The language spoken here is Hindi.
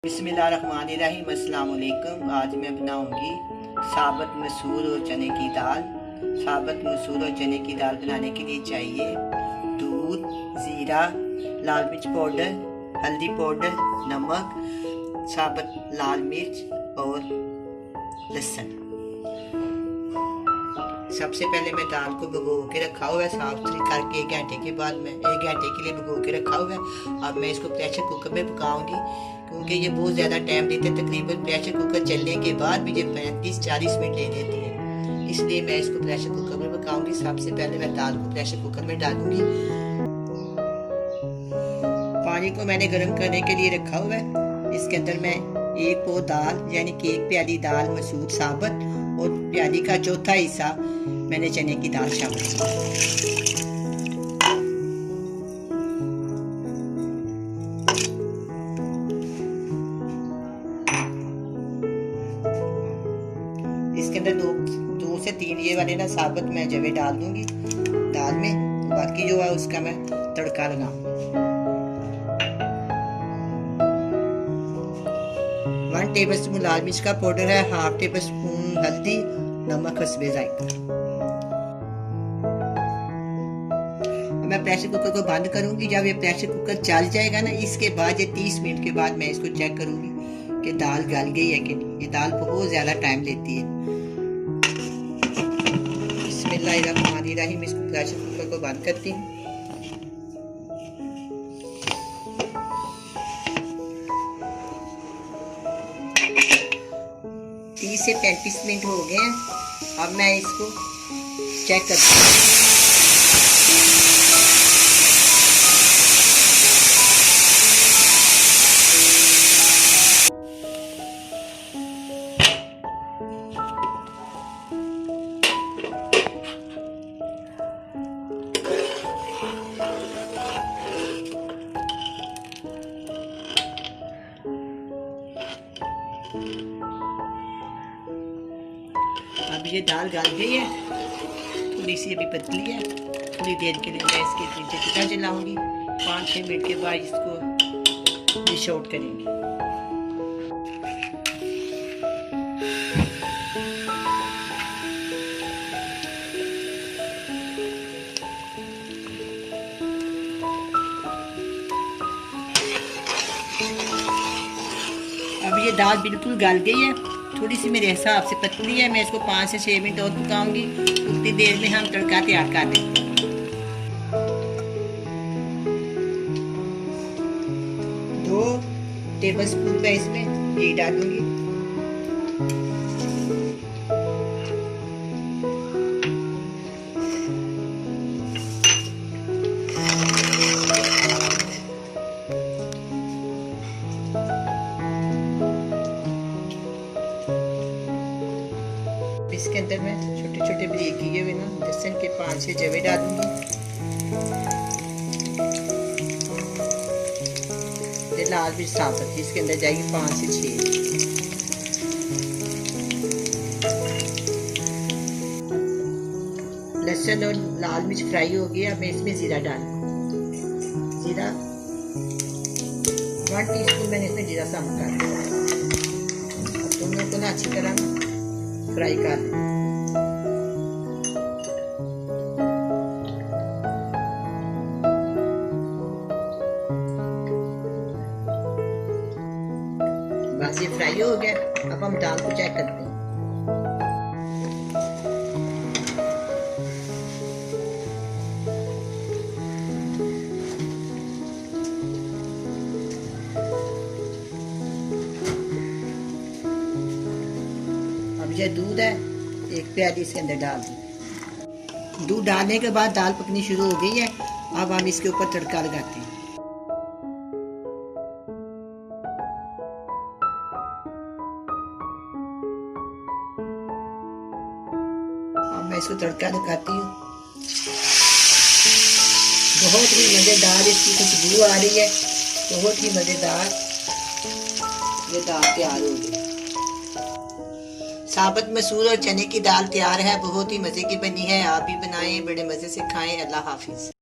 बिस्मिल्लाहिर्रहमानिर्रहीम। अस्सलाम वालेकुम। आज मैं बनाऊंगी साबुत मसूर और चने की दाल। साबुत मसूर और चने की दाल बनाने के लिए चाहिए दूध, ज़ीरा, लाल मिर्च पाउडर, हल्दी पाउडर, नमक, साबुत लाल मिर्च और लहसुन। सबसे पहले मैं दाल को भिगो के रखा हुआ है, साफ सुथरी करके 1 घंटे के बाद मैं 1 घंटे के लिए भिगो के रखा हुआ है। अब मैं इसको प्रेशर कुकर में पकाऊंगी क्योंकि ये बहुत ज़्यादा टाइम लेते हैं। तकरीबन प्रेशर कुकर चलने के बाद भी ये 35-40 मिनट ले लेती है, इसलिए मैं इसको प्रेशर कुकर में पकाऊंगी। सबसे पहले मैं दाल को प्रेशर कुकर में डालूंगी। पानी को मैंने गर्म करने के लिए रखा हुआ है। इसके अंदर मैं 1 पौ दाल यानी कि 1 प्याली दाल मसूर साबुत और प्याली का चौथा हिस्सा मैंने चने की दाल शामिल की। इसके अंदर दो से 3 ये वाले ना साबुत मैं जवे डाल दूंगी दाल में, बाकी जो है उसका मैं तड़का लगाऊंगी। 1 टेबलस्पून लाल मिर्च का पाउडर है, 1/2 टेबलस्पून हल्दी, नमक हस्बे जायका। मैं प्रेशर कुकर को बंद करूंगी। जब ये प्रेशर कुकर चल जाएगा ना, इसके बाद ये 30 मिनट के बाद मैं इसको चेक करूंगी कि दाल गल गई है कि नहीं। ये दाल बहुत ज्यादा टाइम लेती है। बिस्मिल्लाहिर्रहमानिर्रहीम। इसको प्रेशर कुकर को बंद करती हूँ। से 35 मिनट हो गए हैं। अब मैं इसको चेक करती हूँ। अब ये दाल गल गई है, थोड़ी सी अभी पतली है। थोड़ी देर के लिए मैं इसके नीचे चूल्हा जलाऊंगी। 5-6 मिनट के बाद इसको डिश आउट करेंगे। अब ये दाल बिल्कुल गल गई है, थोड़ी सी मेरे हिसाब से पतली है। मैं इसको 5 से 6 मिनट और पकाऊंगी। उतनी देर में हम तड़का तैयार कर देंगे। 2 टेबलस्पून मैं इसमें घी डालूंगी। इसके अंदर मैं छोटे छोटे ब्रेक किए हुए ना लहसुन के 5-6 जवे डालूंगी। ये लाल मिर्च साबुत इसके अंदर जाएगी 5 से 6। लहसुन और लाल मिर्च फ्राई हो गया। अब मैं इसमें जीरा डालूंगी। जीरा 1 टीस्पून मैंने इसमें जीरा शामिल कर दिया। अब दोनों को ना अच्छी तरह फ्राई कर लें। बस ये फ्राई हो गया। अब हम दाल को चेक करते हैं। अब ये दूध है, 1 प्याली इसके अंदर डाल दूँ। दूध डालने के बाद दाल पकनी शुरू हो गई है। अब हम इसके ऊपर तड़का लगाते हैं। अब मैं इसको तड़का लगाती हूँ। बहुत ही मज़ेदार इसकी खुशबू आ रही है। बहुत ही मज़ेदार ये दाल तैयार हो गई। साबुत मसूर और चने की दाल तैयार है। बहुत ही मज़े की बनी है। आप भी बनाएं, बड़े मज़े से खाएं। अल्लाह हाफिज़।